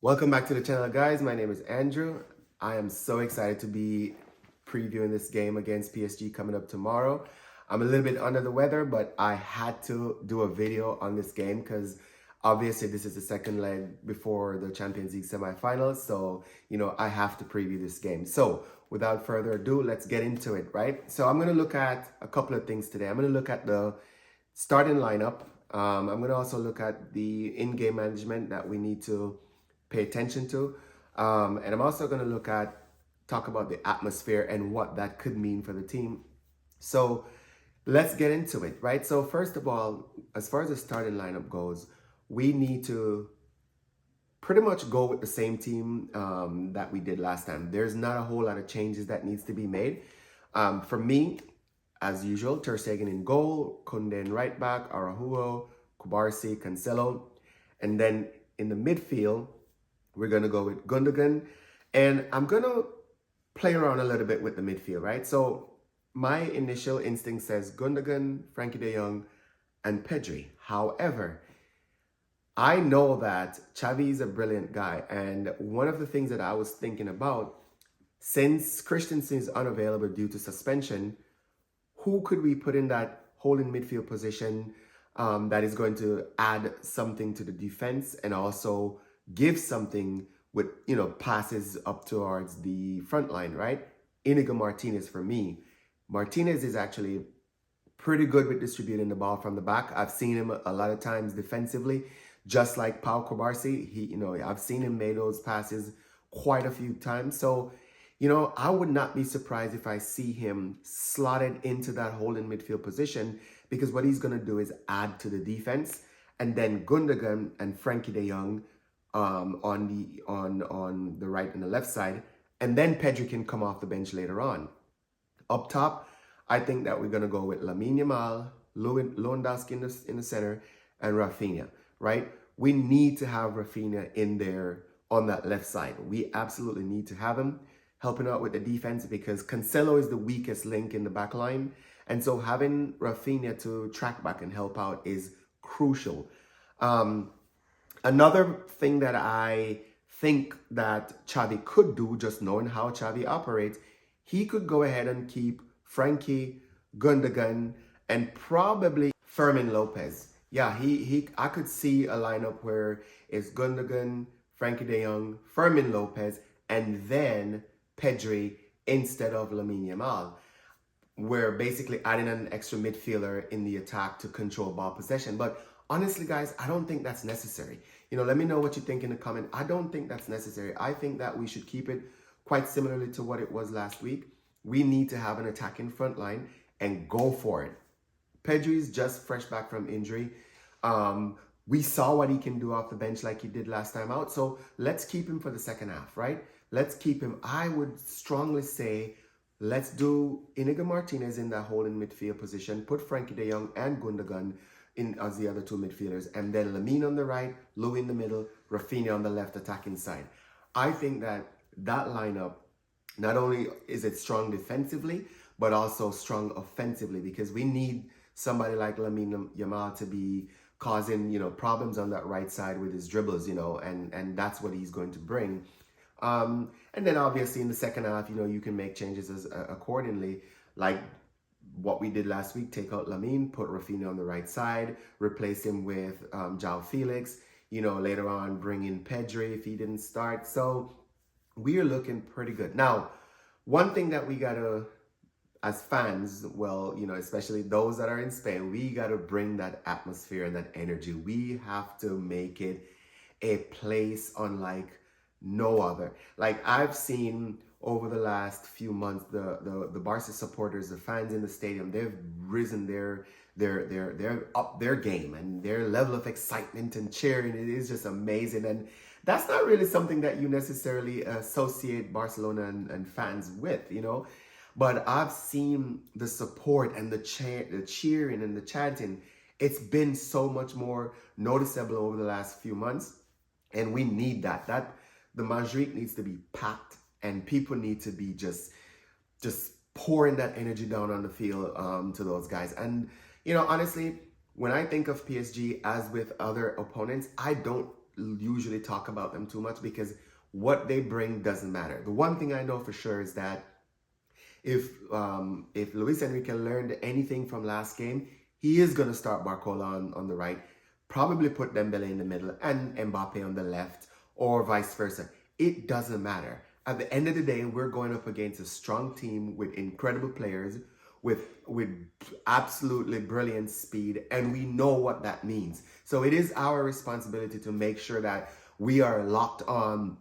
Welcome back to the channel, guys. My name is Andrew. I am so excited to be previewing this game against PSG coming up tomorrow. I'm a little bit under the weather, but I had to do a video on this game because obviously this is the second leg before the Champions League semifinals. So, I have to preview this game. So without further ado, let's get into it, right? So I'm going to look at a couple of things today. I'm going to look at the starting lineup. I'm going to also look at the in-game management that we need to pay attention to. And I'm also going to talk about the atmosphere and what that could mean for the team. So let's get into it, right? So first of all, as far as the starting lineup goes, we need to pretty much go with the same team that we did last time. There's not a whole lot of changes that needs to be made. For me, as usual, Ter Stegen in goal, Koundé in right back, Araujo, Kubarsi, Cancelo. And then in the midfield, we're going to go with Gundogan. And I'm going to play around a little bit with the midfield, right? So my initial instinct says Gundogan, Frankie de Jong, and Pedri. However, I know that Xavi is a brilliant guy. And one of the things that I was thinking about, since Christensen is unavailable due to suspension, who could we put in that holding midfield position that is going to add something to the defense and also give something with, passes up towards the front line, right? Inigo Martinez for me. Martinez is actually pretty good with distributing the ball from the back. I've seen him a lot of times defensively, just like Pau Kubarsi. I've seen him make those passes quite a few times. So, I would not be surprised if I see him slotted into that holding midfield position, because what he's going to do is add to the defense. And then Gundogan and Frankie de Jong on the right and the left side, and then Pedri can come off the bench later on. Up top, I think that we're gonna go with Lamine Yamal, Lewandowski in the center, and Raphinha. Right? We need to have Raphinha in there on that left side. We absolutely need to have him helping out with the defense, because Cancelo is the weakest link in the back line, and so having Raphinha to track back and help out is crucial. Another thing that I think that Xavi could do, just knowing how Xavi operates, he could go ahead and keep Frankie, Gundogan, and probably Fermin Lopez. Yeah, I could see a lineup where it's Gundogan, Frankie de Jong, Fermin Lopez, and then Pedri instead of Lamine Yamal. We're basically adding an extra midfielder in the attack to control ball possession. But honestly, guys, I don't think that's necessary. Let me know what you think in the comment. I don't think that's necessary. I think that we should keep it quite similarly to what it was last week. We need to have an attacking front line and go for it. Pedri's just fresh back from injury. We saw what he can do off the bench like he did last time out. So let's keep him for the second half, right? Let's keep him. I would strongly say let's do Inigo Martinez in that holding midfield position. Put Frankie de Jong and Gundogan in as the other two midfielders. And then Lamine on the right, Lou in the middle, Raphinha on the left attacking side. I think that lineup, not only is it strong defensively, but also strong offensively, because we need somebody like Lamine Yamal to be causing, problems on that right side with his dribbles, and that's what he's going to bring. And then obviously in the second half, you can make changes accordingly, like what we did last week. Take out Lamine, put Raphinha on the right side, replace him with João Felix, later on bring in Pedri if he didn't start. So we are looking pretty good. Now, one thing that we gotta, as fans, especially those that are in Spain, we gotta bring that atmosphere and that energy. We have to make it a place unlike no other. Like I've seen over the last few months, the Barca supporters, the fans in the stadium, they've risen they're up their game, and their level of excitement and cheering, it is just amazing. And that's not really something that you necessarily associate Barcelona and fans with, But I've seen the support and the cheering and the chanting. It's been so much more noticeable over the last few months, and we need that. The Madrid needs to be packed, and people need to be just pouring that energy down on the field to those guys. And honestly, when I think of PSG as with other opponents, I don't usually talk about them too much because what they bring doesn't matter. The one thing I know for sure is that if Luis Enrique learned anything from last game, he is going to start Barcola on the right, probably put Dembele in the middle and Mbappe on the left, or vice versa. It doesn't matter. At the end of the day, we're going up against a strong team with incredible players, with absolutely brilliant speed, and we know what that means. So it is our responsibility to make sure that we are locked on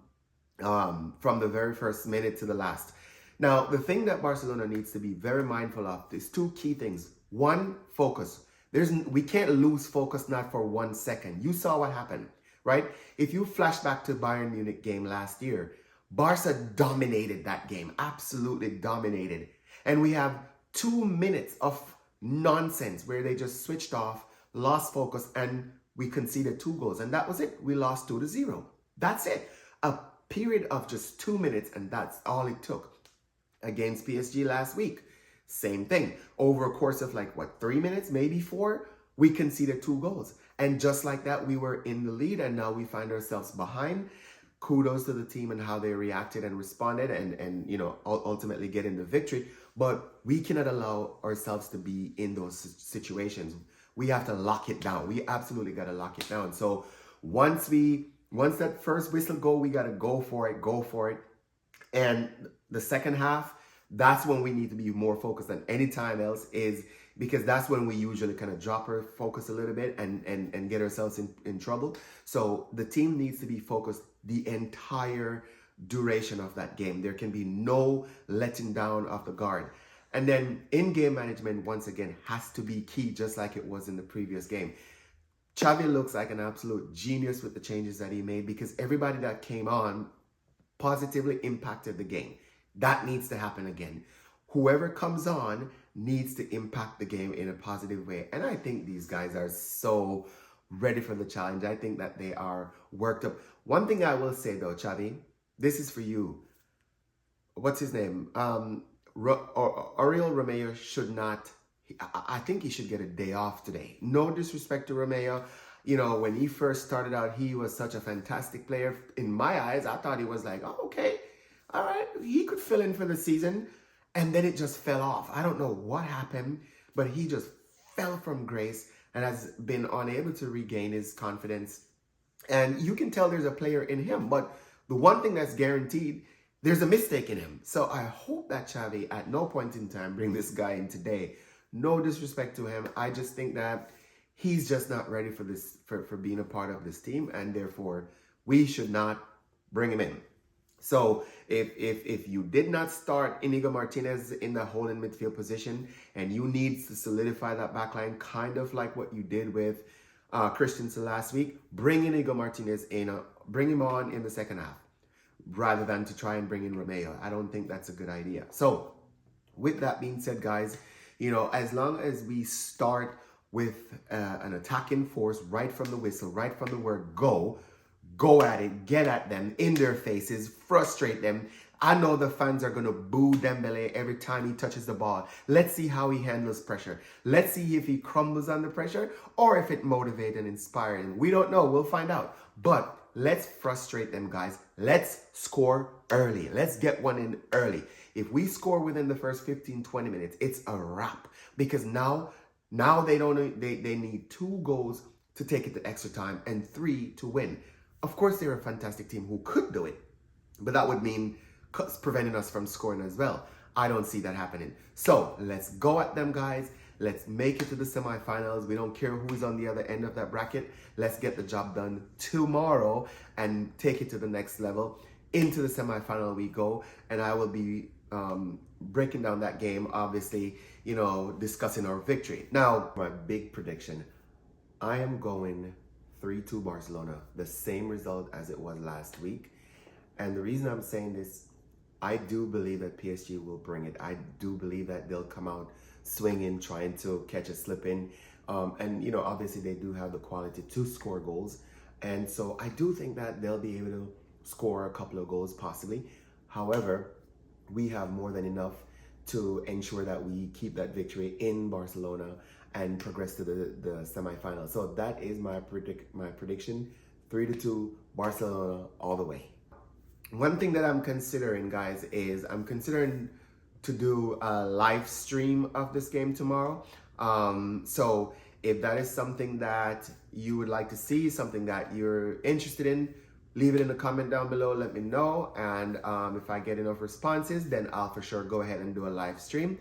from the very first minute to the last. Now, the thing that Barcelona needs to be very mindful of is two key things. One, focus. We can't lose focus not for 1 second. You saw what happened, right? If you flash back to Bayern Munich game last year, Barca dominated that game, absolutely dominated. And we have 2 minutes of nonsense where they just switched off, lost focus, and we conceded 2 goals. And that was it. We lost 2-0. That's it. A period of just 2 minutes, and that's all it took. Against PSG last week, same thing. Over a course of 3 minutes, maybe 4, we conceded 2 goals. And just like that, we were in the lead, and now we find ourselves behind. Kudos to the team and how they reacted and responded and ultimately getting the victory. But we cannot allow ourselves to be in those situations. We have to lock it down. We absolutely got to lock it down. So once that first whistle go, we got to go for it. And the second half, that's when we need to be more focused than any time else, is because that's when we usually kind of drop our focus a little bit and get ourselves in trouble. So the team needs to be focused the entire duration of that game. There can be no letting down of the guard. And then in-game management, once again, has to be key, just like it was in the previous game. Xavi looks like an absolute genius with the changes that he made, because everybody that came on positively impacted the game. That needs to happen again. Whoever comes on needs to impact the game in a positive way. And I think these guys are so ready for the challenge. I think that they are worked up. One thing I will say though, Xavi, this is for you. What's his name? Oriol Romeo should not, I think he should get a day off today. No disrespect to Romeo. When he first started out, he was such a fantastic player. In my eyes, I thought he was okay, all right, he could fill in for the season. And then it just fell off. I don't know what happened, but he just fell from grace and has been unable to regain his confidence. And you can tell there's a player in him, but the one thing that's guaranteed, there's a mistake in him. So I hope that Xavi at no point in time bring this guy in today. No disrespect to him. I just think that he's just not ready for this, for being a part of this team, and therefore we should not bring him in. So if you did not start Inigo Martinez in the holding midfield position and you need to solidify that backline, kind of like what you did with Christensen last week, bring Inigo Martinez in, bring him on in the second half rather than to try and bring in Romeo. I don't think that's a good idea. So with that being said, guys, as long as we start with an attacking force right from the whistle, right from the word go at it, get at them in their faces, frustrate them. I know the fans are going to boo Dembele every time he touches the ball. Let's see how he handles pressure. Let's see if he crumbles under pressure or if it motivates and inspires him. We don't know. We'll find out. But let's frustrate them, guys. Let's score early. Let's get one in early. If we score within the first 15, 20 minutes, it's a wrap. Because now they need 2 goals to take it to extra time and 3 to win. Of course, they're a fantastic team who could do it, but that would mean preventing us from scoring as well. I don't see that happening. So let's go at them, guys. Let's make it to the semifinals. We don't care who's on the other end of that bracket. Let's get the job done tomorrow and take it to the next level. Into the semifinal we go, and I will be breaking down that game, obviously, discussing our victory. Now, my big prediction, I am going 3-2 Barcelona, the same result as it was last week. And the reason I'm saying this, I do believe that PSG will bring it. I do believe that they'll come out swinging, trying to catch a slip in. And obviously they do have the quality to score goals. And so I do think that they'll be able to score a couple of goals possibly. However, we have more than enough to ensure that we keep that victory in Barcelona and progress to the semifinals. So that is my prediction, 3-2, Barcelona all the way. One thing that I'm considering, guys, is I'm considering to do a live stream of this game tomorrow. So if that is something that you would like to see, something that you're interested in, leave it in the comment down below, let me know. And if I get enough responses, then I'll for sure go ahead and do a live stream.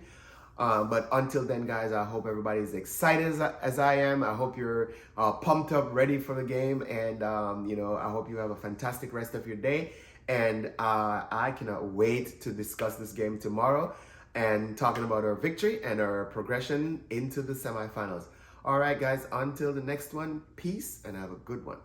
But until then, guys, I hope everybody's excited as I am. I hope you're pumped up, ready for the game. And, I hope you have a fantastic rest of your day. And I cannot wait to discuss this game tomorrow and talking about our victory and our progression into the semifinals. All right, guys, until the next one, peace and have a good one.